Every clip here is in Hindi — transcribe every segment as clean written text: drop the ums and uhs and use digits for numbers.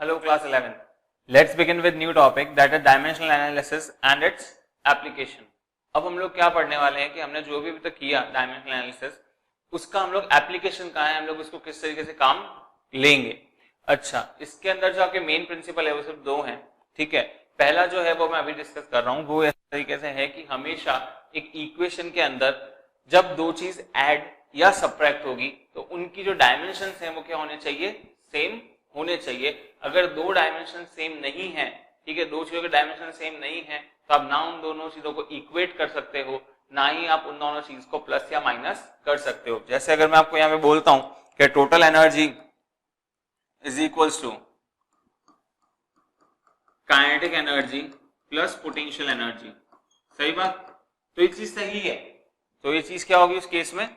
Hello class 11. Let's begin with new topic that is dimensional analysis and its application. अब हम लोग क्या पढ़ने वाले हैं कि हमने जो भी अभी तक किया डायमेंशनल एनालिसिस उसका हम लोग एप्लीकेशन कहाँ है, हम लोग उसको किस तरीके से काम लेंगे. अच्छा, इसके अंदर जो आपके मेन प्रिंसिपल है वो सिर्फ दो हैं. ठीक है, पहला जो है वो मैं अभी डिस्कस कर रहा हूँ वो इस तरीके से है कि हमेशा एक इक्वेशन के अंदर जब दो चीज ऐड या सब्ट्रैक्ट होगी तो उनकी जो डायमेंशंस हैं वो क्या होने चाहिए, सेम होने चाहिए. अगर दो डायमेंशन सेम नहीं है, ठीक है, दो चीजों के डायमेंशन सेम नहीं है तो आप ना उन दोनों चीजों को इक्वेट कर सकते हो, ना ही आप उन दोनों चीज को प्लस या माइनस कर सकते हो. जैसे अगर मैं आपको यहाँ पे बोलता हूं कि total energy is equals to kinetic energy plus potential energy, सही बात, तो ये चीज सही है. तो ये चीज क्या होगी उस केस में,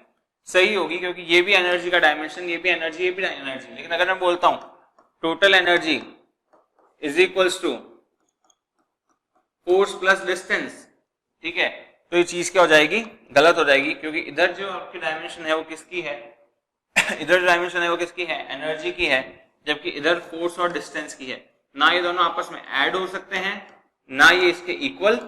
सही होगी, क्योंकि ये भी एनर्जी का डायमेंशन, ये भी एनर्जी, ये भी एनर्जी. लेकिन अगर मैं बोलता हूं total energy is equals to force plus distance, ठीक है, तो ये चीज क्या हो जाएगी, गलत हो जाएगी, क्योंकि इधर जो आपकी डायमेंशन है वो किसकी है इधर जो डायमेंशन है वो किसकी है, एनर्जी की है, जबकि इधर फोर्स और डिस्टेंस की है. ना ये दोनों आपस में ऐड हो सकते हैं, ना ये इसके इक्वल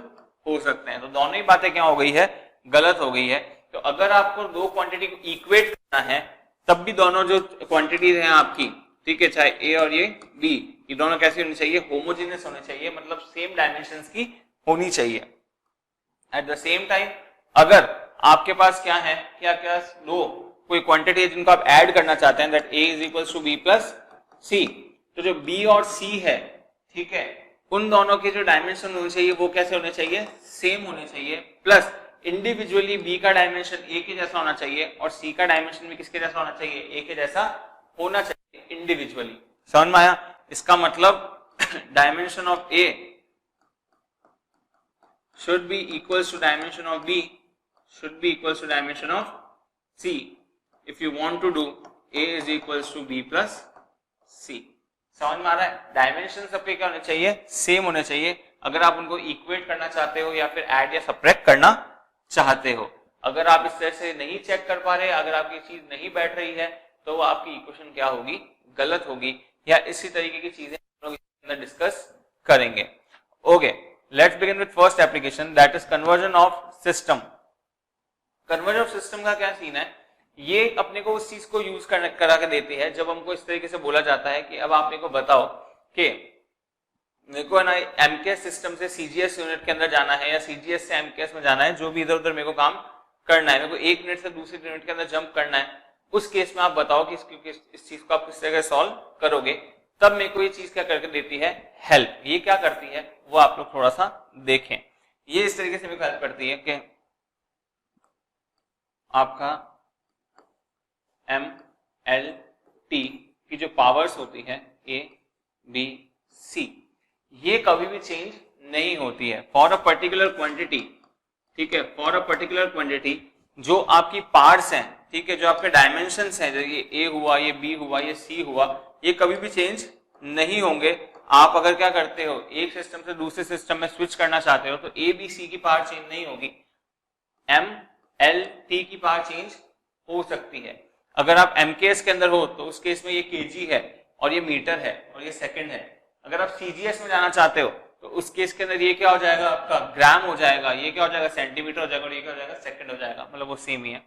हो सकते हैं. तो दोनों ही बातें क्या हो गई है, गलत हो गई है. तो अगर आपको दो क्वांटिटी को इक्वेट करना है तब भी दोनों जो क्वांटिटीज हैं आपकी, ठीक है, चाहे ए और ये बी, ये दोनों कैसी होनी चाहिए, होमोजेनियस होने चाहिए, मतलब सेम डायमेंशंस की होनी चाहिए. एट द सेम टाइम अगर आपके पास क्या है, क्या क्या दो कोई क्वांटिटी है जिनको आप ऐड करना चाहते हैं, that A is equals to B plus C, तो जो बी और सी है, ठीक है, उन दोनों के जो डायमेंशन होने चाहिए वो कैसे होने चाहिए, सेम होने चाहिए. प्लस इंडिविजुअली बी का डायमेंशन ए के जैसा होना चाहिए और सी का डायमेंशन भी किसके जैसा होना चाहिए, ए के जैसा होना चाहिए इंडिविजुअली. समझ में आया? इसका मतलब dimension of A should be equals to dimension of B should be equals to dimension of C if you want to do A is equals to B plus C. समझ में आ रहा है? डायमेंशन सबके क्या होने चाहिए, सेम होने चाहिए. अगर आप उनको इक्वेट करना चाहते हो या फिर ऐड या सब्ट्रैक्ट करना चाहते हो. अगर आप इस तरह से नहीं चेक कर पा रहे, अगर आपकी चीज नहीं बैठ रही है तो आपकी इक्वेशन क्या होगी, गलत होगी. या इसी तरीके की चीजें हम लोग इसके अंदर डिस्कस करेंगे. Okay, let's begin with first application that is conversion of system. conversion of system का क्या सीन है, ये अपने को उस चीज को यूज करा के देती है जब हमको इस तरीके से बोला जाता है कि अब आप मेरे को बताओ कि मेरे को ना एमकेएस सिस्टम से सीजीएस यूनिट के अंदर जाना है या सीजीएस से एमकेएस में जाना है, जो भी इधर उधर मेरे को काम करना है, मेरे को एक यूनिट से दूसरी यूनिट के अंदर जंप करना है. उस केस में आप बताओ कि इस चीज को आप किस तरह से सॉल्व करोगे. तब मेरे को ये चीज क्या करके देती है, हेल्प. ये क्या करती है वो आप लोग थोड़ा सा देखें. ये इस तरीके से मेरे को हेल्प करती है कि आपका एम एल टी की जो पावर्स होती है ए बी सी, ये कभी भी चेंज नहीं होती है फॉर अ पर्टिकुलर क्वांटिटी. ठीक है, फॉर अ पर्टिकुलर क्वांटिटी जो आपकी पार्ट्स हैं, ठीक है, जो आपके डायमेंशंस हैं, जैसे ये ए हुआ, ये बी हुआ, ये सी हुआ, ये कभी भी चेंज नहीं होंगे. आप अगर क्या करते हो, एक सिस्टम से दूसरे सिस्टम में स्विच करना चाहते हो तो ए बी सी की पावर चेंज नहीं होगी, एम एल टी की पावर चेंज हो सकती है. अगर आप एमकेएस के अंदर हो तो उस केस में ये केजी है और ये मीटर है और ये सेकंड है. अगर आप सीजीएस में जाना चाहते हो तो उस केस के अंदर ये क्या हो जाएगा, आपका ग्राम हो जाएगा, ये क्या हो जाएगा, सेंटीमीटर हो जाएगा, और ये क्या हो जाएगा, सेकंड हो जाएगा, मतलब वो सेम ही है.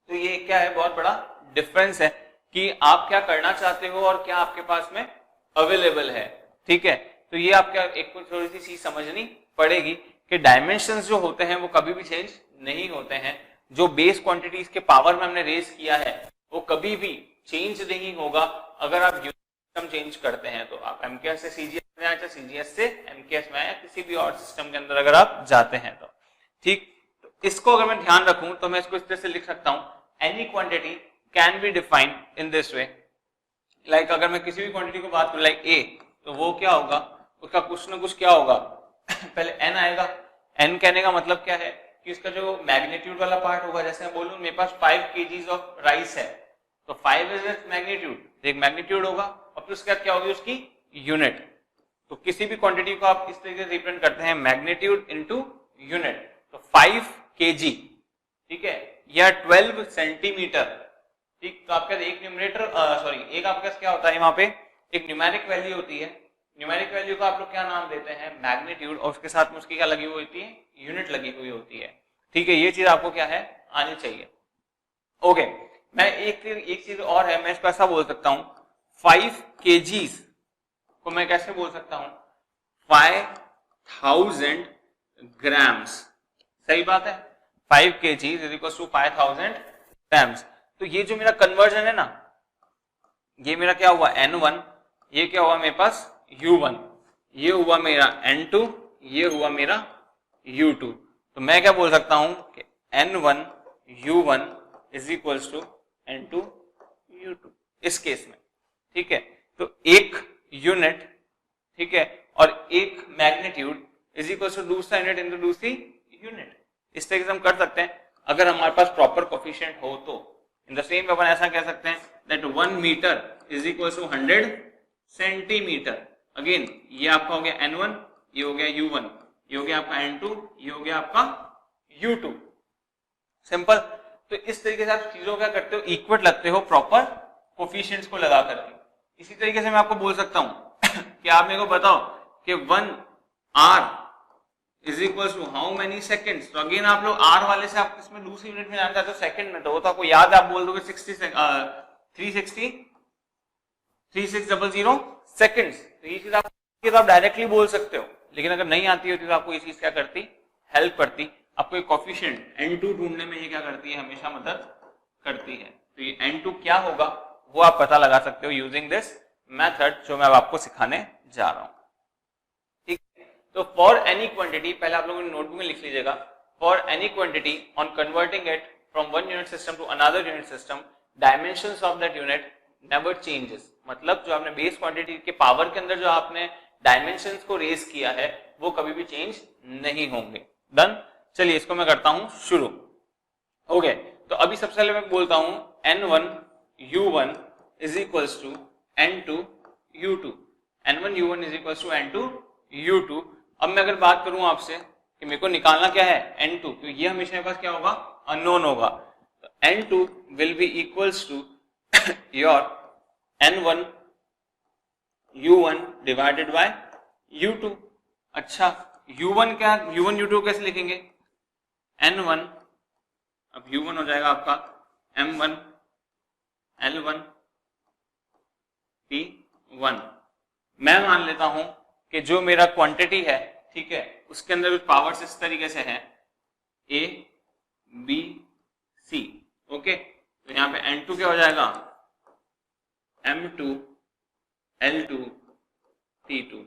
तो ये क्या है, बहुत बड़ा डिफरेंस है कि आप क्या करना चाहते हो और क्या आपके पास में अवेलेबल है. ठीक है, तो ये आपका एक थोड़ी सी चीज समझनी पड़ेगी कि डायमेंशंस जो होते हैं वो कभी भी चेंज नहीं होते हैं. जो बेस क्वांटिटीज के पावर में हमने रेज किया है वो कभी भी चेंज नहीं होगा. अगर आप यूनिट सिस्टम चेंज करते हैं तो आप एमकेएस से सीजीएस में आए, सीजीएस से एमकेएस में आए, किसी भी और सिस्टम के अंदर अगर आप जाते हैं तो ठीक. तो इसको अगर मैं ध्यान रखूं तो मैं इसको इस तरह से लिख सकता हूं, any quantity can be defined in this way. Like अगर मैं किसी भी क्वांटिटी को बात करूं लाइक ए, तो वो क्या होगा, उसका कुछ ना कुछ क्या होगा पहले एन आएगा. एन कहने का मतलब क्या है कि उसका जो मैग्नीट्यूड वाला पार्ट होगा, जैसे मैं बोलूं मेरे पास 5 kgs ऑफ राइस है तो 5 इज इट्स मैग्नीट्यूड, एक मैग्नीट्यूड होगा और फिर उसके बाद क्या होगी उसकी यूनिट. तो किसी भी क्वांटिटी को आप इस तरीके से रिप्रेजेंट करते हैं मैग्नीट्यूड इनटू यूनिट. तो 5 kg, ठीक है, या 12 सेंटीमीटर. ठीक, तो आपका एक न्यूमरेटर एक आपके पास क्या होता है वहां पे एक न्यूमेरिक वैल्यू होती है, न्यूमेरिक वैल्यू का आप लोग क्या नाम देते हैं, मैग्नीट्यूड, और उसके साथ में उसकी क्या लगी हुई होती है, यूनिट लगी हुई होती है। ठीक है, ये चीज आपको क्या है, आनी चाहिए। ओके, मैं एक चीज और है, मैं इसको ऐसा बोल सकता हूं 5 kgs को मैं कैसे बोल सकता हूं, 5000 ग्राम्स। सही बात है, 5 kgs is equal to 5000 grams. तो ये जो मेरा कन्वर्जन है ना, ये मेरा क्या हुआ N1, ये क्या हुआ मेरे पास U1, ये हुआ मेरा N2, ये हुआ मेरा U2। तो मैं क्या बोल सकता हूं कि N1 U1 is equal to N2 U2 इस केस में। ठीक है, तो एक यूनिट, ठीक है, और एक मैग्नीट्यूड इज इक्वल टू दूसरा यूनिट इंटू दूसरी यूनिट। इस तरीके से हम कर सकते हैं अगर हमारे पास प्रॉपर कोफिशिएंट हो तो। इन द सेम अपन ऐसा कह सकते हैं that 1 metre is equal to 100 centimetre. Again ये आपका हो गया N1, ये हो गया U1, ये हो गया आपका N2, ये हो गया आपका U2। सिंपल। तो इस तरीके से आप चीजों क्या करते हो, इक्वल लगते हो प्रॉपर कोफिशिएंट्स को लगा करके। इसी तरीके से मैं आपको बोल सकता हूं कि आप मेरे को बताओ कि 1 hour is equal to how many seconds. तो अगेन आप लोग आर वाले से आप इसमें दूसरी यूनिट में जाना चाहते हो सेकंड में, तो वो तो आपको याद है, आप बोल दोगे 3600 सेकेंड्स। तो ये चीज आप डायरेक्टली बोल सकते हो, लेकिन अगर नहीं आती होती तो आपको ये चीज क्या करती, हेल्प करती, आपको एक कोफिशिएंट N2 ढूंढने में ये क्या करती है, हमेशा मदद करती है। तो ये N2 क्या होगा वो आप पता लगा सकते हो यूजिंग दिस मेथड जो मैं अब आपको सिखाने जा रहा हूं। ठीक, तो फॉर एनी क्वांटिटी, पहले आप लोगों ने नोटबुक में लिख लीजिएगा, for any quantity on converting it from one unit system to another unit system, dimensions of that unit never changes. मतलब जो आपने बेस क्वांटिटी के पावर के अंदर जो आपने डायमेंशंस को रेज किया है वो कभी भी चेंज नहीं होंगे। डन। चलिए इसको मैं करता हूं शुरू। ओके, तो अभी सबसे पहले मैं बोलता हूं N1 U1 is equal to N2 U2, N1 U1 is equal to N2 U2। अब मैं अगर बात करूं आपसे कि मेरे को निकालना क्या है N2, तो ये हमेशा मेरे पास क्या होगा, अननोन होगा। तो N2 will be equals to your N1 U1 divided by U2। अच्छा, U1 क्या, U1 U2 कैसे लिखेंगे, N1, अब U1 हो जाएगा आपका M1 L1 P1। मैं मान लेता हूं कि जो मेरा क्वांटिटी है, ठीक है, उसके अंदर पावर्स इस तरीके से हैं A B C। ओके, तो यहां पे N2 क्या हो जाएगा, M2 L2 T2।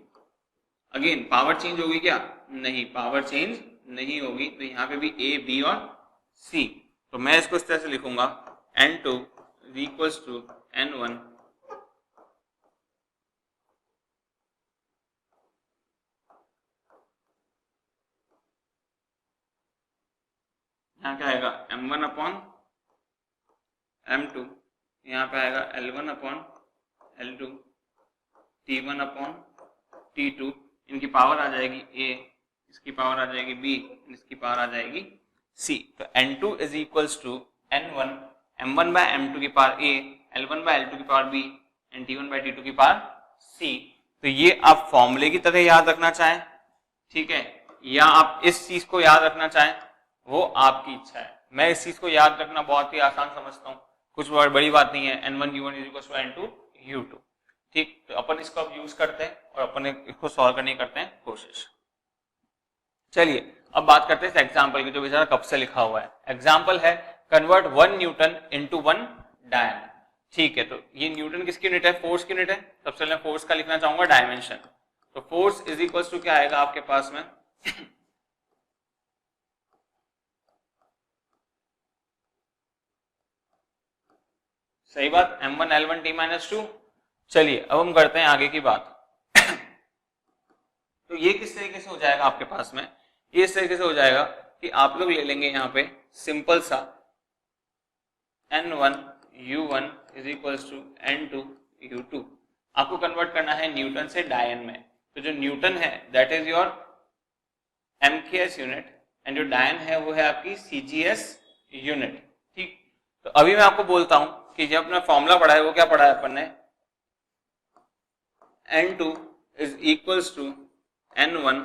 Again power change होगी क्या, नहीं, पावर चेंज नहीं होगी। तो यहां पे भी A B और C। तो मैं इसको इस तरह से लिखूंगा N2 इक्वल्स टू N1 यहाँ क्या आएगा M1 अपॉन M2, यहाँ पे आएगा L1 upon L2, T1 upon T2। इनकी पावर आ जाएगी A, इसकी पावर आ जाएगी B, इसकी पावर आ जाएगी C। तो N2 is equals to N1 M1 bye M2 की power A, L1 bye L2 की power B and T1 bye T2 की पावर C। तो ये आप फॉर्मूले की तरह याद रखना चाहें, ठीक है, या आप इस चीज को याद रखना चाहें, वो आपकी इच्छा है। मैं इस चीज को याद रखना बहुत ही आसान समझता हूँ, कुछ बड़ी बात नहीं है। N1 U1 is equal to N2 U2। ठीक, तो अपन इसको अब यूज करते हैं और अपन इसको सॉल्व करने की करते हैं कोशिश। चलिए अब बात करते हैं इस एग्जाम्पल की, जो बेचारा कब से लिखा हुआ है। एग्जाम्पल है कन्वर्ट 1 न्यूटन इनटू 1 डायन। ठीक है, तो ये न्यूटन किसकी यूनिट है, फोर्स की यूनिट है। सबसे पहले फोर्स का लिखना चाहूंगा डायमेंशन। तो फोर्स इज इक्वल टू क्या आएगा आपके पास में सही बात, M1 L1 T-2। चलिए अब हम करते हैं आगे की बात। तो ये किस तरीके से हो जाएगा आपके पास में, ये इस तरीके से हो जाएगा कि आप लोग ले लेंगे यहाँ पे सिंपल सा N1 U1 is equals to N2 U2। आपको कन्वर्ट करना है न्यूटन से डायन में। तो जो न्यूटन है that is your MKS unit and जो डायन है वो है आपकी CGS यूनिट। ठीक, तो अभी मैं आपको बोलता हूं कि जब अपना फॉर्मूला पढ़ा है वो क्या पढ़ा है अपन ने, n2 is equals to n1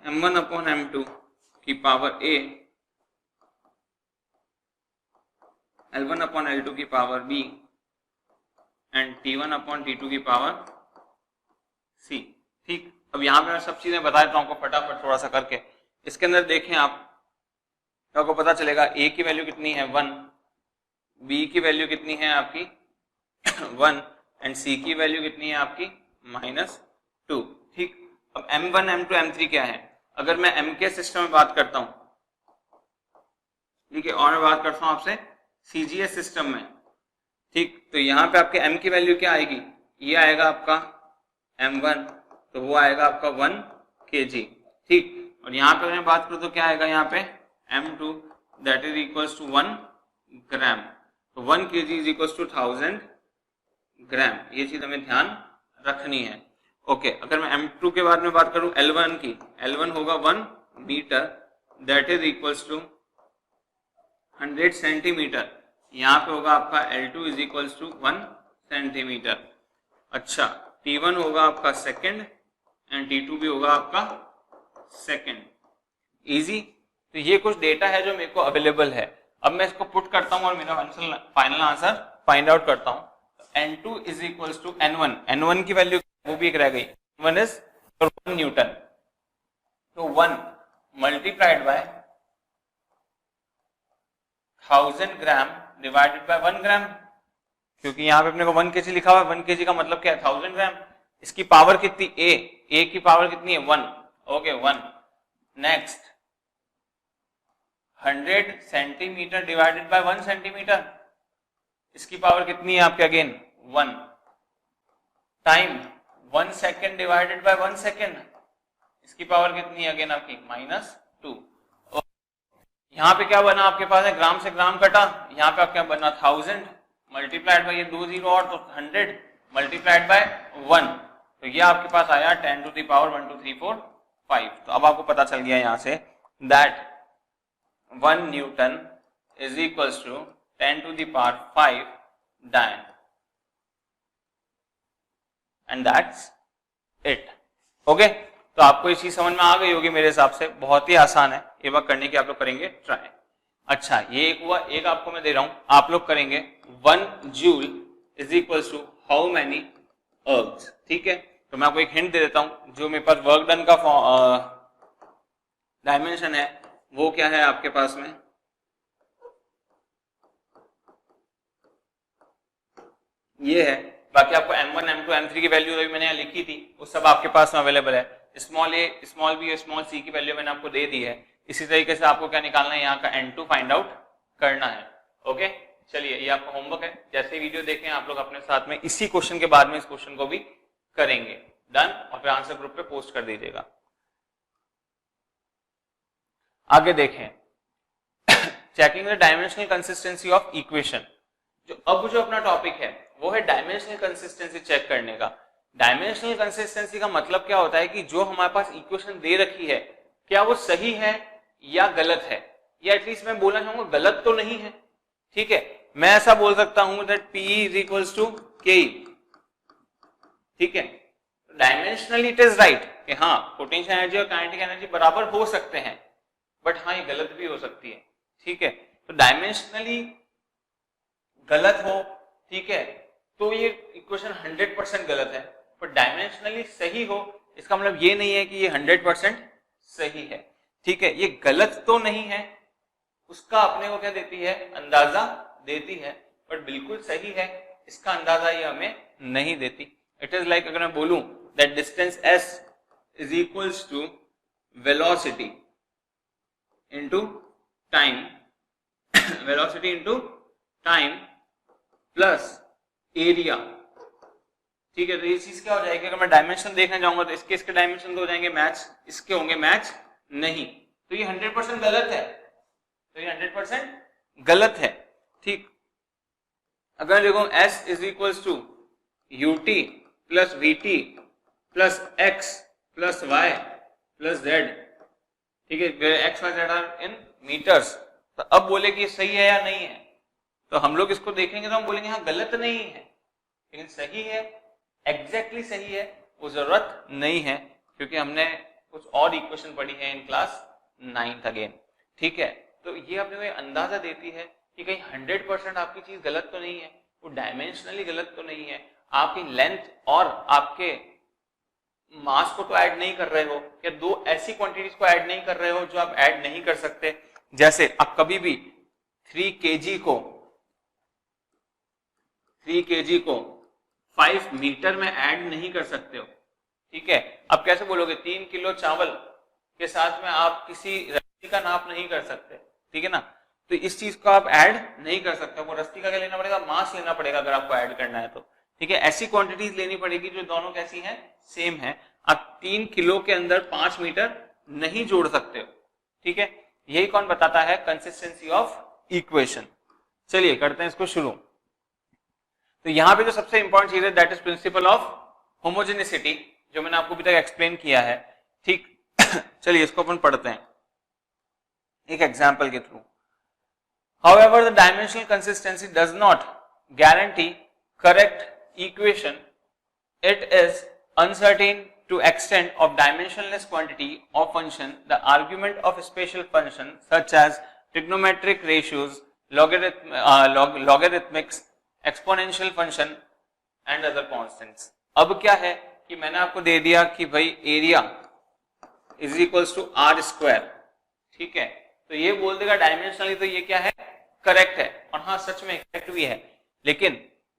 m1 upon m2 की power a L1 upon L2 की power b and T1 upon T2 की पावर c। ठीक, अब यहाँ पे मैं सब चीजें बता देता हूँ आपको फटाफट थोड़ा सा करके। इसके अंदर देखें आप, तो आपको पता चलेगा a की वैल्यू कितनी है 1, b की वैल्यू कितनी है आपकी 1 एंड c की वैल्यू कितनी है आपकी -2। ठीक, अब m1 m2 m3 क्या है? अगर मैं m के सिस्टम में बात करता हूँ, ठीक है, और मैं बात करता हूँ आपसे CGS सिस्टम में, ठीक, तो यहाँ पे आपके m की वैल्यू क्या आएगी? ये आएगा आपका m1, तो वो आएगा आपका 1 kg। ठीक, और यहाँ पे मैं बात करूँ तो क्या आएगा यहाँ पे m2 that is equals to 1 gram, तो 1 kg is equals to 1000 gram. ये चीज हमें ध्यान रखनी है। ओके, अगर मैं m2 के बारे में बात करूं L1 की, L1 होगा 1 metre that is equals to 100 centimetre. यहाँ पे होगा आपका L2 is equals to 1 centimetre. अच्छा, T1 होगा आपका सेकंड एंड T2 भी होगा आपका सेकंड। इजी। तो ये कुछ डेटा है जो मेरे को अवेलेबल है। अब मैं इसको पुट करता हूँ और मेरा फाइनल आंसर फाइंड आउट करता हूँ। N2 is equals to N1, N1 की वैल्यू वो भी एक रह गई, N1 इज 1 न्यूटन, तो 1 multiplied by 1000 gram divided by 1 ग्राम, क्योंकि यहाँ पे अपने को 1 kg लिखा हुआ है, 1 kg का मतलब क्या है 1000 ग्राम। इसकी पावर कितनी a की पावर कितनी है 1, okay 1। Next 100 centimetre divided by 1 centimetre, इसकी पावर कितनी है आपके again 1, time 1 second divided by 1 second, इसकी पावर कितनी है अगेन आपकी -2। यहाँ पे क्या बना आपके पास है, ग्राम से ग्राम कटा, यहाँ पे आप क्या बना 1000 मल्टीप्लाइड बाय ये 2 0 और तो 100 मल्टीप्लाइड बाय 1, तो ये आपके पास आया 10 टू द पावर 1 2 3 4 5। तो अब आपको पता चल गया यहाँ से that 1 newton is equals to 10 to the power 5 dyne, and that's it. Okay, तो आपको ये चीज समझ में आ गई होगी मेरे हिसाब से, बहुत ही आसान है, ये बात करने की आप लोग करेंगे ट्राई। अच्छा, ये एक हुआ, एक आपको मैं दे रहा हूं, आप लोग करेंगे 1 joule is equals to how many ergs. ठीक है, तो मैं आपको एक हिंट दे देता हूं, जो मेरे पास वर्क डन का डायमेंशन है वो क्या है आपके पास में, ये है। बाकी आपको m1 m2 m3 की वैल्यू अभी मैंने यहाँ लिखी थी, वो सब आपके पास में अवेलेबल है। Small a small b small c की वैल्यू मैंने आपको दे दी है। इसी तरीके से आपको क्या निकालना है, यहाँ का n2 फाइंड आउट करना है। ओके, चलिए ये आपका होमवर्क है, जैसे वीडियो देखें आप लोग अपने साथ में इसी क्वेश्चन के बाद में इस क्वेश्चन को भी करेंगे। डन, और फिर आंसर ग्रुप पे पोस्ट कर दीजिएगा। आगे देखें, checking the dimensional consistency of equation. जो अपना टॉपिक है वो है डायमेंशनल कंसिस्टेंसी चेक करने का। डायमेंशनल कंसिस्टेंसी का मतलब क्या होता है कि जो हमारे पास इक्वेशन दे रखी है क्या वो सही है या गलत है, या एटलीस्ट मैं बोलना चाहूंगा गलत तो नहीं है। ठीक है, मैं ऐसा बोल सकता हूं that P is equals to K। ठीक है, डायमेंशनली इट इज राइट कि हाँ पोटेंशियल एनर्जी और काइनेटिक एनर्जी बराबर हो सकते हैं, बट हाँ ये गलत भी हो सकती है। ठीक है, तो डायमेंशनली गलत हो, ठीक है, तो ये इक्वेशन 100% गलत है, पर डायमेंशनली सही हो इसका मतलब ये नहीं है कि ये 100% सही है। ठीक है, ये गलत तो नहीं है, उसका अपने को क्या देती है, अंदाजा देती है, बट बिल्कुल सही है इसका अंदाजा ये हमें नहीं देती। इट इज लाइक अगर मैं बोलूं that distance s is equals to velocity into time, velocity into time plus area. ठीक है, तो ये चीज क्या हो जाएगी, अगर मैं डायमेंशन देखने जाऊंगा तो इसके डायमेंशन तो हो जाएंगे मैच, इसके होंगे मैच नहीं, तो ये 100% गलत है, तो ये 100% गलत है। ठीक, अगर देखो s is equals to ut plus vt plus x plus y plus z, ठीक है, x y z are in metres, तो अब बोले कि ये सही है या नहीं है, तो हम लोग इसको देखेंगे तो हम बोलेंगे हाँ गलत नहीं है, लेकिन सही है। एग्जैक्टली सही है वो जरूरत नहीं है, क्योंकि हमने कुछ और इक्वेशन पढ़ी है इन क्लास 9th अगेन, ठीक है। तो ये अपने को अंदाजा देती है कि कहीं 100% आपकी चीज गलत तो नहीं है, वो डायमेंशनली गलत तो नहीं है, आपकी लेंथ और आपके मास को तो ऐड नहीं कर रहे हो, या दो ऐसी क्वांटिटीज को ऐड नहीं कर रहे हो जो आप ऐड नहीं कर सकते। जैसे आप कभी भी 3 kg को 5 मीटर में ऐड नहीं कर सकते हो, ठीक है। अब कैसे बोलोगे 3 किलो चावल के साथ में आप किसी रस्सी का नाप नहीं कर सकते, ठीक है ना। तो इस चीज को आप ऐड नहीं कर सकते, आपको रस्सी का क्या लेना पड़ेगा, मास लेना पड़ेगा अगर आपको ऐड करना है तो, ठीक है। ऐसी क्वांटिटीज लेनी पड़ेगी जो दोनों कैसी हैं, सेम है। आप 3 किलो के अंदर 5 मीटर नहीं जोड़ सकते हो, ठीक है। यही कौन बताता है, कंसिस्टेंसी ऑफ इक्वेशन। चलिए करते हैं इसको शुरू। तो यहां पे जो सबसे इंपॉर्टेंट चीज है दैट इज प्रिंसिपल ऑफ होमोजेनिसिटी, जो मैंने आपको अभी तक एक्सप्लेन किया है, ठीक। चलिए इसको अपन पढ़ते हैं एक एग्जांपल के through. However, the dimensional consistency does not guarantee correct equation. It is uncertain to extent of dimensionless quantity of function. The argument of special function such as trigonometric ratios, logarithmics, exponential function and other constants. अब क्या है कि मैंने आपको दे दिया कि भाई area is equals to r square, ठीक है। तो ये बोल देगा डायमेंशनली तो ये क्या है, करेक्ट है, और हाँ सच में करेक्ट भी है। लेकिन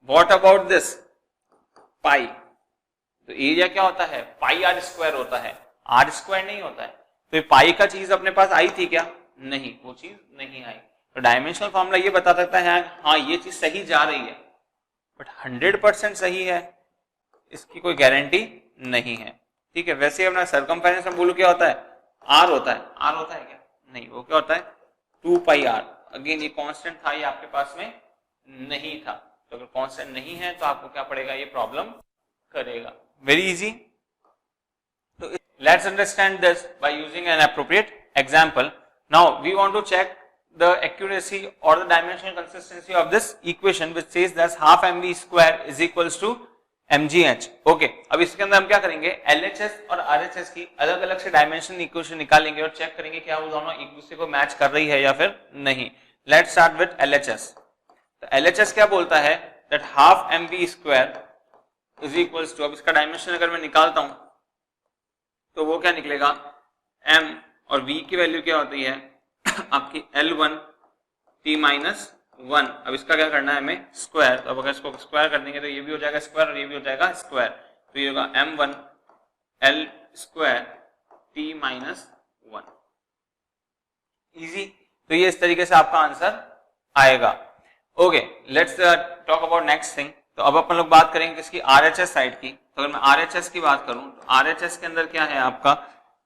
व्हाट अबाउट दिस पाई, तो एरिया क्या होता है, पाई आर स्क्वायर होता है, आर स्क्वायर नहीं होता है। तो ये पाई का चीज अपने पास आई थी क्या, नहीं, वो चीज नहीं आई। तो डायमेंशनल फॉर्मूला ये बता सकता है हाँ ये चीज सही जा रही है, बट 100% सही है इसकी कोई गारंटी नहीं है, ठीक है। वैसे अपना सरकमफेरेंस में बोलूं क्या होता है, आर होता है, आर होता है क्या, नहीं, वो क्या होता है 2 पाई आर। अगेन ये कांस्टेंट था, ये आपके पास में नहीं था, तो अगर कांस्टेंट नहीं है तो आपको क्या पड़ेगा, ये प्रॉब्लम करेगा। Very easy. तो let's understand this by using an appropriate example. Now we want to check the accuracy or the dimensional consistency of this equation which says that half mv square is equals to mgh. Okay, अब इसके अंदर हम क्या करेंगे, LHS और RHS की अलग अलग से डायमेंशनल इक्वेशन निकालेंगे और चेक करेंगे क्या वो दोनों एक दूसरे को मैच कर रही है या फिर नहीं। Let's start with LHS। तो LHS क्या बोलता है that half mv square is equals to, अब इसका डायमेंशन अगर मैं निकालता हूं तो वो क्या निकलेगा, m और v की वैल्यू क्या होती है आपकी L1 t माइनस 1। अब इसका क्या करना है हमें, स्क्वायर। तो अब अगर इसको स्क्वायर कर देंगे तो ये भी हो जाएगा स्क्वायर और ये भी हो जाएगा स्क्वायर, तो ये होगा m1 L square t minus 1। Easy. तो ये इस तरीके से आपका आंसर आएगा। Okay, let's talk about next thing. तो अब अपन लोग बात करेंगे किसकी, RHS साइड की। तो अगर मैं RHS की बात करूं तो RHS के अंदर क्या है आपका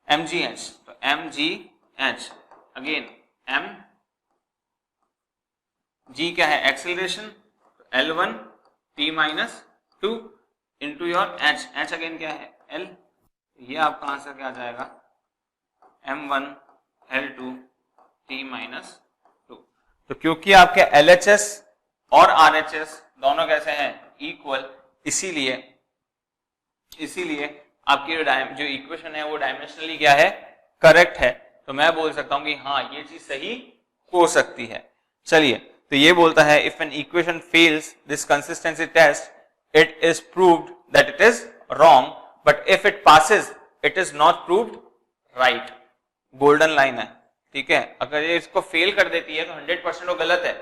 mgh। तो mgh अगेन m g क्या है acceleration, L1 t minus 2 into your h, h again क्या है L। ये आपका आंसर क्या आ जाएगा m1 L2 t माइनस 2। तो क्योंकि आपके LHS और RHS दोनों कैसे हैं, इक्वल, इसीलिए आपकी जो इक्वेशन है वो डायमेंशनली क्या है, करेक्ट है। तो मैं बोल सकता हूं कि हाँ ये चीज सही हो सकती है। चलिए, तो ये बोलता है if an equation fails this consistency test it is proved that it is wrong, but if it passes it is not proved right. Golden line है, ठीक है। अगर ये इसको फेल कर देती है तो 100% वो गलत है,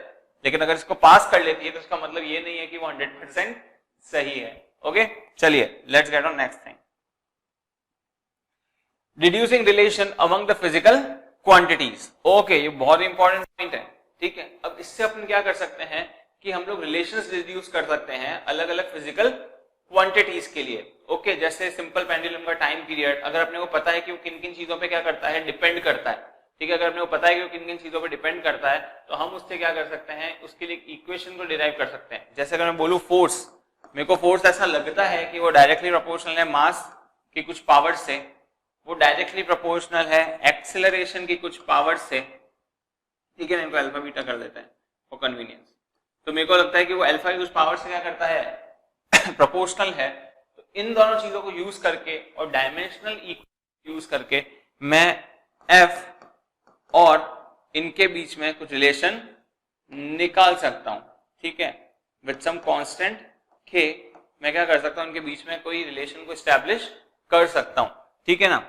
लेकिन अगर इसको पास कर लेती है तो इसका मतलब ये नहीं है कि वो 100% सही है। ओके, चलिए let's get on next thing. Deducing relation among the physical quantities. Okay, ये बहुत इंपॉर्टेंट पॉइंट है, ठीक है। अब इससे अपन क्या कर सकते हैं कि हम लोग रिलेशंस डिड्यूस कर सकते हैं अलग अलग फिजिकल क्वांटिटीज के लिए। ओके, जैसे सिंपल पेंडुलम का टाइम पीरियड, अगर अपने को पता है कि वो किन किन चीजों पे क्या करता है, डिपेंड करता है, ठीक है। अगर अपने को पता है कि वो किन किन चीजों पे डिपेंड करता है तो हम उससे क्या कर सकते हैं, उसके लिए इक्वेशन को डिराइव कर सकते हैं। जैसे अगर मैं बोलूं फोर्स, मेरे को फोर्स ऐसा लगता है कि वो डायरेक्टली प्रोपोर्शनल है मास की कुछ पावर से, वो डायरेक्टली प्रोपोर्शनल है एक्सेलरेशन की कुछ पावर से, ठीक है। इनको अल्फा बीटा कर देते हैं फॉर कन्वीनियंस। तो मेरे को लगता है कि वो अल्फा की कुछ पावर से क्या करता है, प्रोपोर्शनल है। तो इन दोनों चीजों को यूज करके और डायमेंशनल इक्वेशन यूज करके मैं एफ और इनके बीच में कुछ रिलेशन निकाल सकता हूं, ठीक है। विद सम कांस्टेंट के मैं क्या कर सकता हूं, उनके बीच में कोई रिलेशन को एस्टैब्लिश कर सकता हूं, ठीक है ना।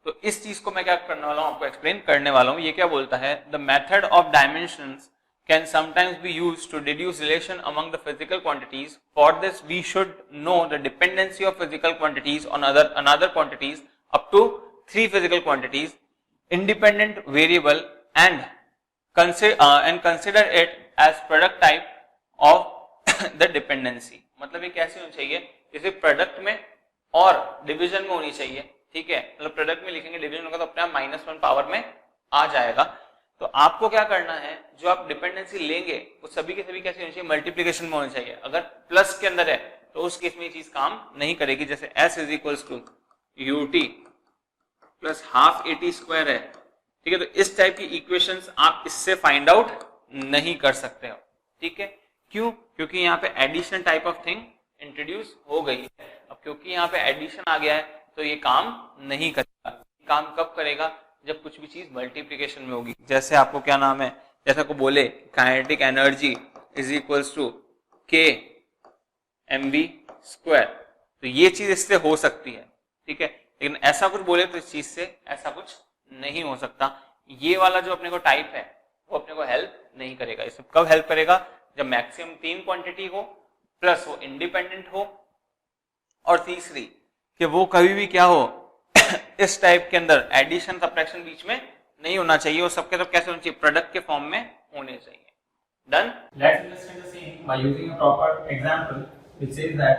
तो इस चीज को मैं क्या करने वाला हूं, आपको एक्सप्लेन करने वाला हूं। ये क्या बोलता है, the method of dimensions can sometimes be used to deduce relation among the physical quantities. For this, we should know the dependency of physical quantities on another quantities up to 3 physical quantities, independent variable, and consider it as product type of the dependency. मतलब ये कैसे होनी चाहिए, जैसे प्रोडक्ट में और डिवीजन में होनी चाहिए, ठीक है। मतलब प्रोडक्ट में लिखेंगे, डिवीजन होगा तो अपने आप -1 पावर में आ जाएगा। तो आपको क्या करना है, जो आप डिपेंडेंसी लेंगे वो सभी के सभी कैसे होनी चाहिए, मल्टीप्लिकेशन में होनी चाहिए। अगर प्लस के अंदर है तो उस केस में ये चीज काम नहीं करेगी। जैसे s is equals to ut plus half at square है, ठीक है। तो इस टाइप की इक्वेशंस आप इससे फाइंड आउट नहीं कर सकते हो, ठीक है। क्यों? क्योंकि यहाँ पे addition type of thing introduce हो गई है। अब क्योंकि यहाँ पे एडिशन आ गया है तो ये काम नहीं करेगा। काम कब करेगा, जब कुछ भी चीज मल्टीप्लिकेशन में होगी। जैसे आपको क्या नाम है, जैसा को बोले kinetic energy is equals to k mv square, तो ये चीज इससे हो सकती है, ठीक है। लेकिन ऐसा कुछ बोले तो इस चीज से ऐसा कुछ नहीं हो सकता। ये वाला जो अपने को टाइप है वो अपने को हेल्प नहीं करेगा। इसे कब हेल्प करेगा, जब मैक्सिमम 3 क्वांटिटी हो, प्लस वो इंडिपेंडेंट हो, और तीसरी कि वो कभी भी क्या हो इस टाइप के अंदर एडिशन सब्ट्रैक्शन बीच में नहीं होना चाहिए। वो सबके सब कैसे होना चाहिए, प्रोडक्ट के फॉर्म में होने चाहिए। Done. Let's illustrate the same by using a proper example which says that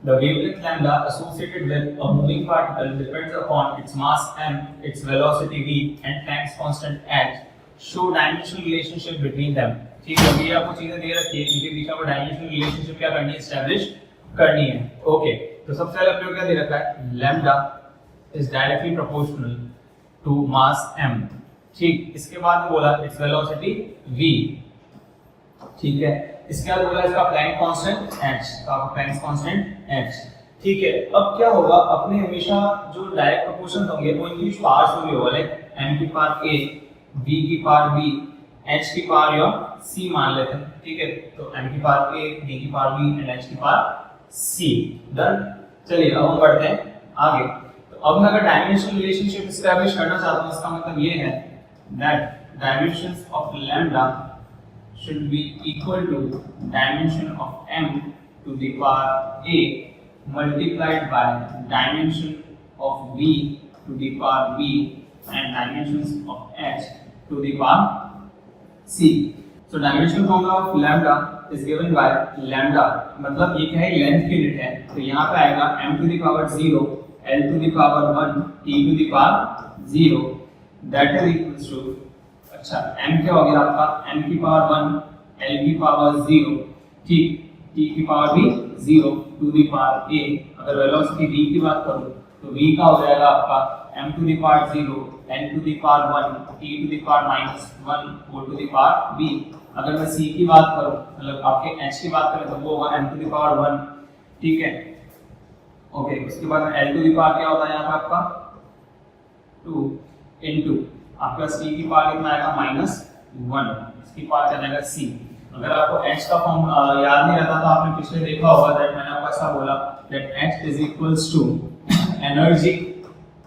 the wavelength lambda associated with a moving particle depends upon its mass m, its velocity v and Planck's constant h. Show dimensional relationship between them. ठीक है, अभी आपको चीजें दे रखी है, इनके बीच में डायमेंशनल रिलेशनशिप क्या करनी है, एस्टैब्लिश करनी है। ओके, तो सबसे पहले अपने को क्या दे रखा है, lambda is directly proportional to mass m, ठीक। इसके बाद बोला इट्स वेलोसिटी v, ठीक है। इसके बाद बोला इसका प्लैंक कांस्टेंट h, का प्लैंक कांस्टेंट h, ठीक है। अब क्या होगा, अपने हमेशा जो डायरेक्ट प्रोपोर्शंस होंगे वो इनकी पावर्स में भी होगा, लाइक m की पावर a, v की पावर b, h की पावर या c मान लेते हैं, ठीक है। तो m की पावर a, v की पावर b एंड h की पावर c। डन। चलिए अब हम बढ़ते हैं आगे। अब मैं अगर डायमेंशनल रिलेशनशिप एस्टैब्लिश करना चाहता हूं, इसका मतलब ये है that dimensions of lambda should be equal to dimension of m to the power a multiplied by dimension of v to the power b and dimensions of h to the power c। So dimensional formula of lambda is given by lambda, मतलब ये क्या है, लेंथ की यूनिट है। तो यहाँ पे आएगा m to the power 0, L to the power 1, T to the power 0, that is equals to, अच्छा m क्या हो गया आपका, m की पावर 1, L की पावर 0, ठीक, T की पावर भी 0 to the power a। अगर वेलोसिटी v की बात करूं तो v का हो जाएगा आपका m to the power 0, L to the power 1, T to the power -1, O to the power b। अगर मैं c की बात करूं, मतलब आपके h की बात करें तो वो होगा m to the power 1, ठीक है। ओके, उसके बाद L टू दी पावर क्या होता है यहाँ पे आपका 2 इनटू आपका c की पावर कितना आएगा -1, इसकी पावर क्या आएगा c। अगर आपको h का फॉर्म याद नहीं रहता तो आपने पिछले देखा होगा दैट मैंने आपको ऐसा बोला that h is equals to energy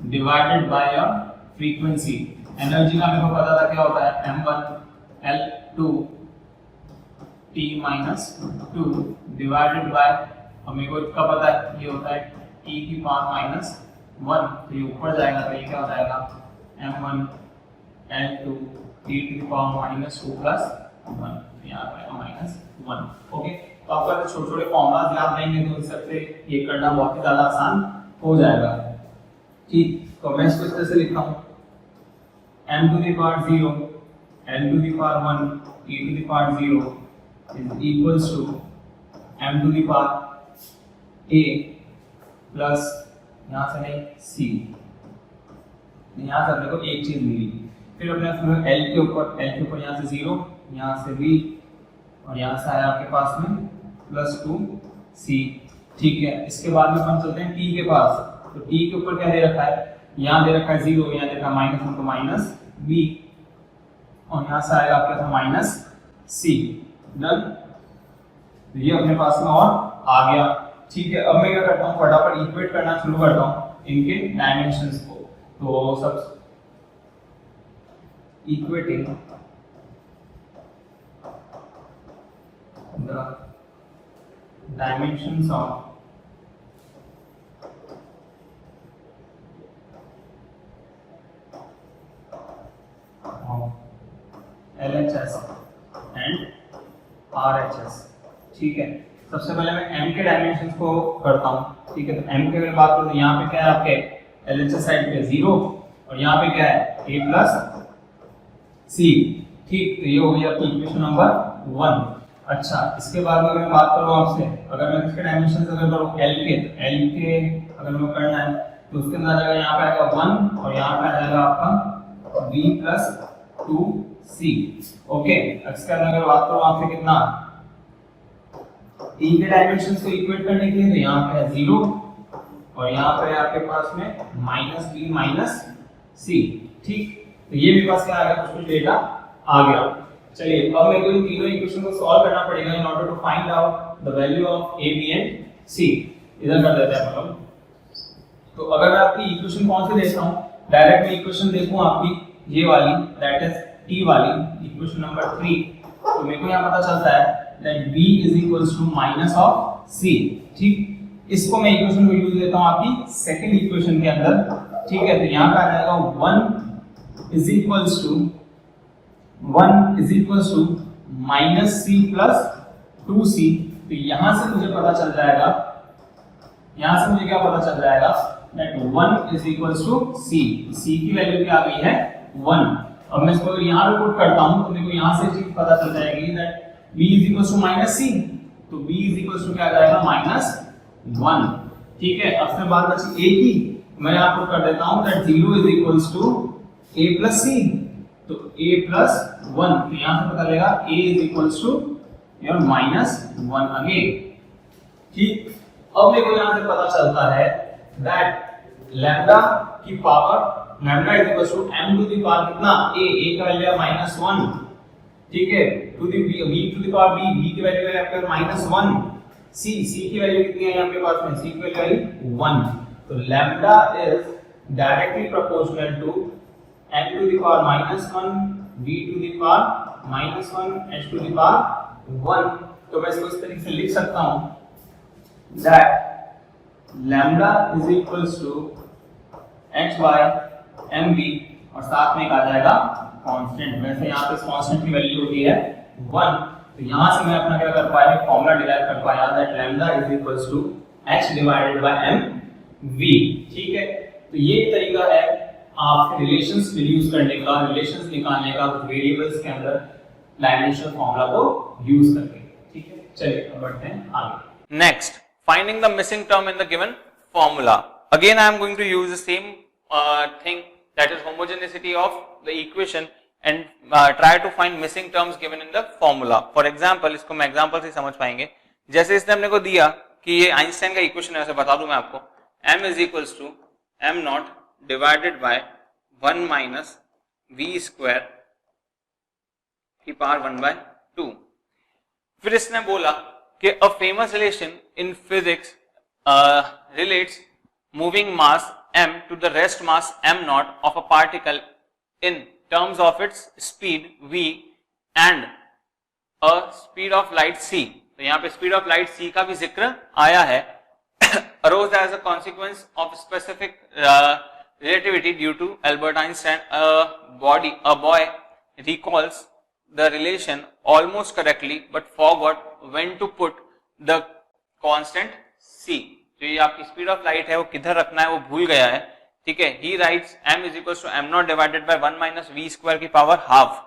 divided by your frequency. Energy का मेरे को पता था क्या होता है, m1 L2 t -2 divided by, और मेरे को इसका पता है ये होता है t की पावर -1, तो ये ऊपर जाएगा तो ये क्या हो जाएगा m1 L2 t to the power -2 plus 1, यहाँ पे -1। ओके, तो आपका जो छोटे छोटे फॉर्मूलाज याद रहेंगे तो इस सबसे ये करना बहुत ही ज़्यादा आसान हो जाएगा, ठीक। तो मैं इसको इस तरह से लिखता हूँ m to the power 0, L to the power 1, t to the power 0 is equals to m to the power a plus यहाँ से नहीं c, यहाँ से अपने को एक चीज मिली। फिर अपने L के ऊपर यहाँ से 0, यहाँ से b, और यहाँ से आया आपके पास में +2c। ठीक है, इसके बाद में अपन चलते हैं टी के पास। तो टी के ऊपर क्या दे रखा है, यहाँ दे रखा है 0, यहाँ दे रखा है -1 तो माइनस बी, और यहाँ से आएगा आपका था माइनस सी। डन, ये अपने पास में और आ गया। ठीक है, अब मैं क्या करता हूँ, फटाफट इक्वेट करना शुरू करता हूँ इनके डायमेंशंस को। तो सब equating the dimensions of LHS and RHS। ठीक है, सबसे पहले मैं m के डायमेंशंस को करता हूँ। ठीक है, तो m के अगर बात करूँ तो यहाँ पे क्या है आपके LHS साइड पे 0 और यहाँ पे क्या है a प्लस c। ठीक, तो ये हो गई आपकी इक्वेशन नंबर 1। अच्छा, इसके बाद में अगर मैं बात करूँ आपसे, अगर मैं इसके डायमेंशंस अगर करूँ L के, तो L के अगर मैं करना है तो उसके अंदर आ जाएगा, यहाँ पे आएगा 1 और यहाँ पे आ जाएगा आपका b प्लस 2c। ओके, इसके अंदर अगर बात करूँ आपसे कितना t के डायमेंशंस को इक्वेट करने के लिए, तो यहाँ पे है 0 और यहाँ पे है आपके पास में माइनस b माइनस c। ठीक, तो ये मेरे पास क्या आ गया, कुछ डेटा आ गया। चलिए, अब मेरे को इन तीनों इक्वेशन को सॉल्व करना पड़ेगा in order to find out the value of a b and c। इधर कर देते हैं हम। तो अगर मैं आपकी इक्वेशन कौन सी देता हूं, डायरेक्ट मैं इक्वेशन देखूं आपकी ये वाली, दैट इज t वाली इक्वेशन नंबर 3, तो मेरे को यहां पता चलता है that b is equals to minus of c। ठीक, इसको मैं इक्वेशन को यूज देता हूं आपकी सेकंड इक्वेशन के अंदर। ठीक है, तो यहां पे आ जाएगा 1 is equals to minus c plus 2c। तो यहां से मुझे पता चल जाएगा, यहां से मुझे क्या पता चल जाएगा that 1 is equals to c। c की वैल्यू क्या आ गई है 1। अब मैं इसको अगर यहां पे पुट करता हूं तो मेरे को यहां से चीज पता चल जाएगी that b is equals to minus c। तो b इज इक्वल्स टू क्या आ जाएगा -1। ठीक है, अब से बात बची a की, मैं यहां पुट कर देता हूं that 0 is equals to a plus c। तो a प्लस 1, तो यहां से पता लगेगा a is equals to your -1 again. ठीक, अब मेरे को यहां से पता चलता है दैट लैम्डा की power lambda is equals to m to the power कितना a का वैल्यू है -1। ठीक है, to the b to the power b की वैल्यू है आपके -1। c की वैल्यू कितनी है आपके पास में, c की वैल्यू है 1। तो lambda is directly proportional to m to the power -1, b to the power -1, h to the power 1। तो मैं इसको इस तरीके से लिख सकता हूं that lambda is equals to h by mb और साथ में एक आ जाएगा कांस्टेंट। वैसे यहाँ पे इस कांस्टेंट की वैल्यू होती है 1। तो यहाँ से मैं अपना क्या कर पाया, एक फॉर्मूला डिराइव कर पाया that lambda is equals to h divided by mv। ठीक है, तो ये तरीका है आप रिलेशंस डिड्यूस करने का, रिलेशंस निकालने का कुछ वेरिएबल्स के अंदर डायमेंशनल फार्मूला को यूज करके। ठीक है, चलिए अब बढ़ते हैं आगे। Next, finding the missing term in the given formula. Again I am going to use the same thing, that is homogeneity of the equation and try to find missing terms given in the formula. For example, इसको मैं एग्जांपल से समझ पाएंगे। जैसे इसने हमने को दिया कि ये आइंस्टाइन का इक्वेशन है, वैसे बता दूं मैं आपको, m is equals to m not divided by 1 minus v square की पावर 1/2। फिर इसने बोला कि a famous relation in physics relates moving mass m to the rest mass m not of a particle in terms of its speed v and a speed of light c। तो यहाँ पे स्पीड ऑफ लाइट c का भी जिक्र आया है। arose as a consequence of specific relativity due to Albert Einstein, a boy recalls the relation almost correctly but forgot when to put the constant c। जो ये आपकी स्पीड ऑफ लाइट है वो किधर रखना है वो भूल गया है। ठीक है, he writes m is equals to m naught divided by 1 minus v square की power half.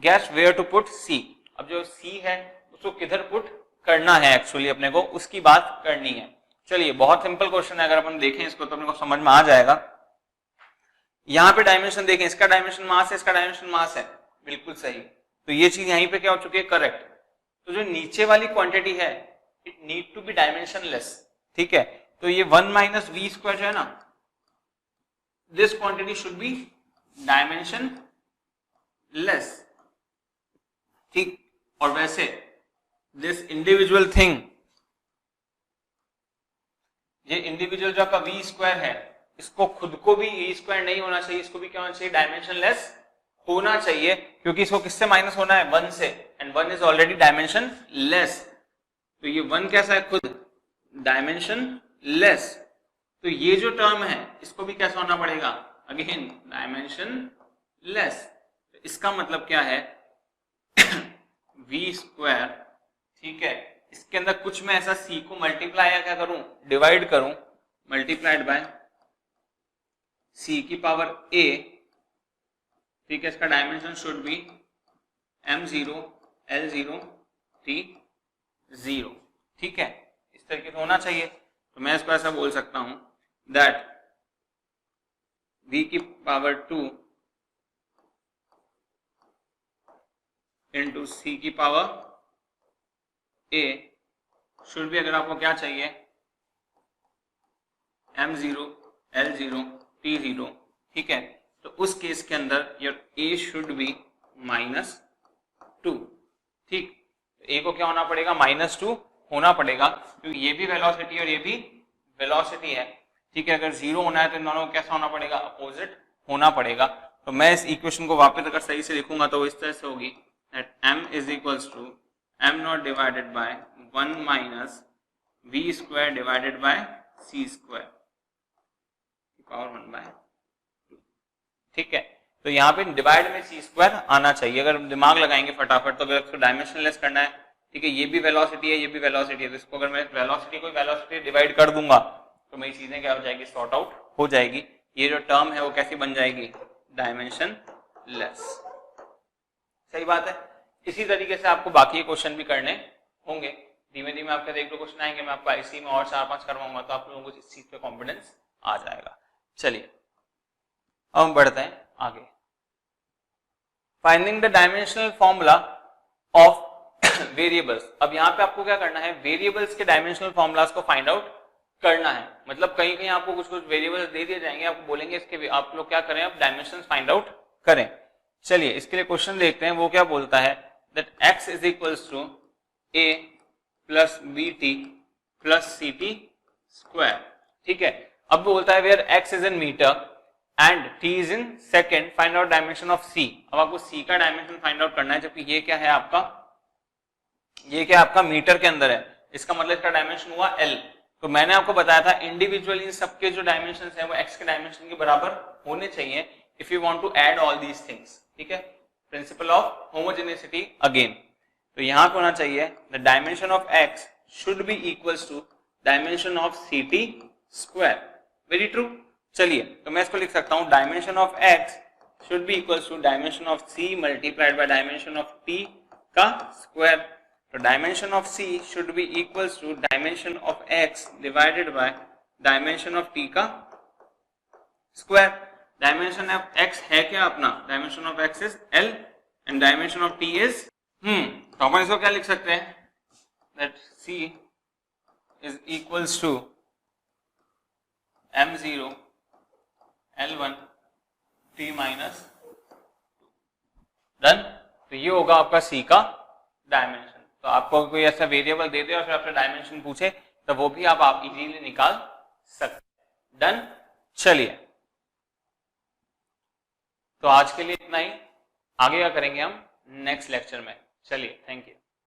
Guess where to put c। अब जो c है उसको किधर पुट करना है, एक्चुअली अपने को उसकी बात करनी है। चलिए, बहुत सिंपल क्वेश्चन है, अगर अपन देखें इसको तो अपने को समझ में आ जाएगा। यहाँ पे डायमेंशन देखें, इसका डायमेंशन मास है, इसका डायमेंशन मास है, बिल्कुल सही। तो ये चीज यहीं पे क्या हो चुकी है, करेक्ट। तो जो नीचे वाली क्वांटिटी है it need to be dimensionless. ठीक है, तो ये 1 माइनस वी स्क्वायर जो है ना, this quantity should be dimension less, ठीक। और वैसे दिस इंडिविजुअल थिंग, ये इंडिविजुअल जो आपका वी स्क्वायर है, इसको खुद को भी वी स्क्वायर नहीं होना चाहिए, इसको भी क्या होना चाहिए, डायमेंशन लेस होना चाहिए, क्योंकि इसको किससे माइनस होना है, 1 से, and 1 is already dimension less. तो ये 1 कैसा है, खुद डायमेंशन लेस। तो ये जो टर्म है इसको भी कैसा होना पड़ेगा, अगेन डायमेंशन लेस। इसका मतलब क्या है, वी स्क्वायर, ठीक है, इसके अंदर कुछ मैं ऐसा सी को मल्टीप्लाई या क्या करूं, डिवाइड करूं, मल्टीप्लाइड बाय सी की पावर ए, ठीक है, इसका dimension should be m0 l0 t0, ठीक है, इस तरीके से होना चाहिए। तो मैं इसको ऐसा बोल सकता हूं दैट v की पावर 2 इंटू सी की पावर a शुड भी, अगर आपको क्या चाहिए, m0 l0 t0, ठीक है, तो उस केस के अंदर योर a शुड बी -2, ठीक। ए को क्या होना पड़ेगा, -2 होना पड़ेगा, क्योंकि ये भी वेलोसिटी और ये भी वेलोसिटी है, ठीक है। अगर 0 होना है तो इन दोनों को कैसा होना पड़ेगा, अपोजिट होना पड़ेगा। तो मैं इस इक्वेशन को वापस अगर सही से लिखूंगा तो इस तरह से होगी that m is equals to m0 divided by 1 minus v square divided by c square power 1/2, ठीक है। तो यहाँ पे डिवाइड में सी स्क्वायर आना चाहिए, अगर दिमाग लगाएंगे फटाफट तो, अगर इसको डायमेंशनलेस करना है, ठीक है, ये भी वेलोसिटी है, ये भी वेलोसिटी है, तो इसको अगर मैं वेलोसिटी को वेलोसिटी डिवाइड कर दूंगा तो मेरी चीजें क्या हो जाएगी, सॉर्ट आउट हो जाएगी। ये जो टर्म है वो कैसी बन जाएगी, डायमेंशन लेस, सही बात है। इसी तरीके से आपको बाकी क्वेश्चन भी करने होंगे, धीमे धीमे आपके देख लो क्वेश्चन आएंगे, मैं आपको आईसी में और 4-5 करवाऊंगा तो आप लोगों को इस चीज पे कॉन्फिडेंस आ जाएगा। चलिए अब हम बढ़ते हैं आगे। Finding the dimensional formula of variables. अब यहाँ पे आपको क्या करना है, वेरिएबल्स के डायमेंशनल फॉर्मूलाज को फाइंड आउट करना है। मतलब कहीं कहीं आपको कुछ कुछ वेरिएबल्स दे दिए जाएंगे, आपको बोलेंगे इसके आप लोग क्या करें, अब डायमेंशंस फाइंड आउट करें। चलिए इसके लिए क्वेश्चन देखते हैं, वो क्या बोलता है that x is equals to a plus b t plus c t square, ठीक है। अब बोलता है where x is in metre and t is in second, find out dimension of c। अब आपको c का डायमेंशन फाइंड आउट करना है, जबकि ये क्या है आपका, ये क्या आपका मीटर के अंदर है, इसका मतलब इसका डायमेंशन हुआ l। तो मैंने आपको बताया था इंडिविजुअली इन सबके जो डायमेंशंस हैं वो x के डायमेंशन के बराबर होने चाहिए if you want to add all these things, ठीक है। प्रिंसिपल ऑफ होमोजेनिसिटी अगेन, तो यहां पे होना चाहिए the dimension of x should be equals to dimension of c t square, very true. चलिए तो मैं इसको लिख सकता हूं dimension of x should be equals to dimension of c multiplied by dimension of t का स्क्वायर। तो dimension of c should be equals to dimension of x divided by dimension of t का स्क्वायर। डायमेंशन ऑफ x है क्या अपना, dimension of x is l and dimension of t is तो अपन इसको क्या लिख सकते हैं that c is equals to m0 l1 t minus, done. तो ये होगा आपका c का डायमेंशन। तो आपको कोई ऐसा वेरिएबल दे दे और फिर आपसे डायमेंशन पूछे तो वो भी आप इजीली निकाल सकते हैं, डन। चलिए तो आज के लिए इतना ही, आगे क्या करेंगे हम नेक्स्ट लेक्चर में। चलिए थैंक यू।